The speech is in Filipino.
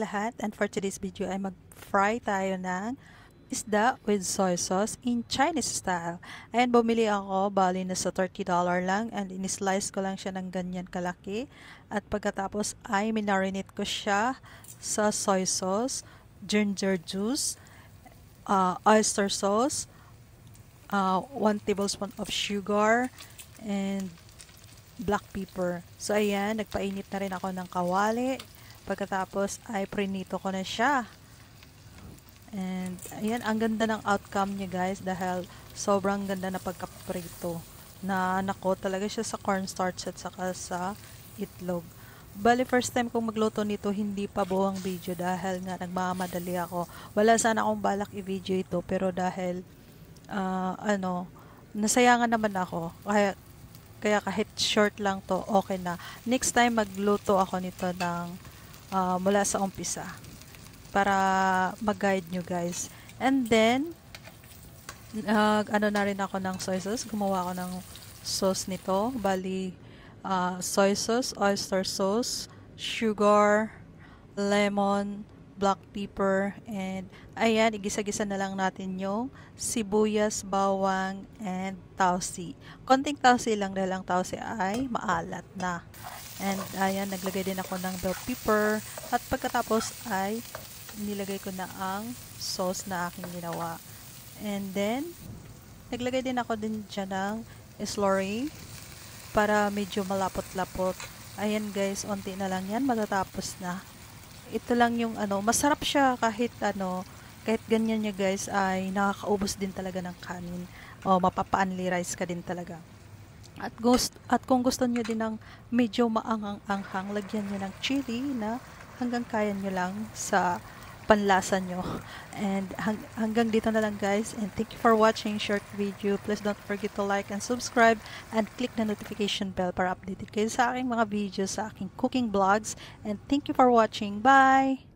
lahat, and for today's video ay mag-fry tayo ng isda with soy sauce in Chinese style. Ayan, bumili ako, bali na sa $30 lang, and in-slice ko lang siya ng ganyan kalaki. At pagkatapos ay minarinate ko siya sa soy sauce, ginger juice, oyster sauce, 1 tablespoon of sugar, and black pepper. So ayan, nagpainit na rin ako ng kawali. Pagkatapos ay prinito ko na siya. And ayan, ang ganda ng outcome niya guys dahil sobrang ganda na pagkaprito. Na nako talaga siya sa cornstarch at saka sa itlog. Bali, first time kong magluto nito, hindi pa buwang video dahil nga nagmamadali ako. Wala sana akong balak i-video ito pero dahil nasayangan naman ako. Kaya kahit short lang to, okay na. Next time magluto ako nito ng mula sa umpisa para mag-guide nyo guys. And then na rin ako ng soy sauce. Gumawa ako ng sauce nito. Bali, soy sauce, oyster sauce, sugar, lemon, black pepper, and ayan, igisa-gisa na lang natin yung sibuyas, bawang, and tausi. Konting tausi lang dahil ang tausi ay maalat na. And ayan, naglagay din ako ng bell pepper. At pagkatapos ay nilagay ko na ang sauce na aking ginawa. And then, naglagay din ako din dyan ng slurry para medyo malapot-lapot. Ayan guys, onti na lang yan, matatapos na. Ito lang yung masarap siya kahit kahit ganyan niya guys ay nakakaubos din talaga ng kanin. O mapapa-only rice ka din talaga. At kung gusto niyo din ng medyo maanghang-anghang, lagyan niyo ng chili na hanggang kaya niyo lang sa panlasa nyo. And hanggang dito na lang guys. And thank you for watching short video. Please don't forget to like and subscribe and click the notification bell para updated kayo sa aking mga videos, sa aking cooking vlogs. And thank you for watching. Bye!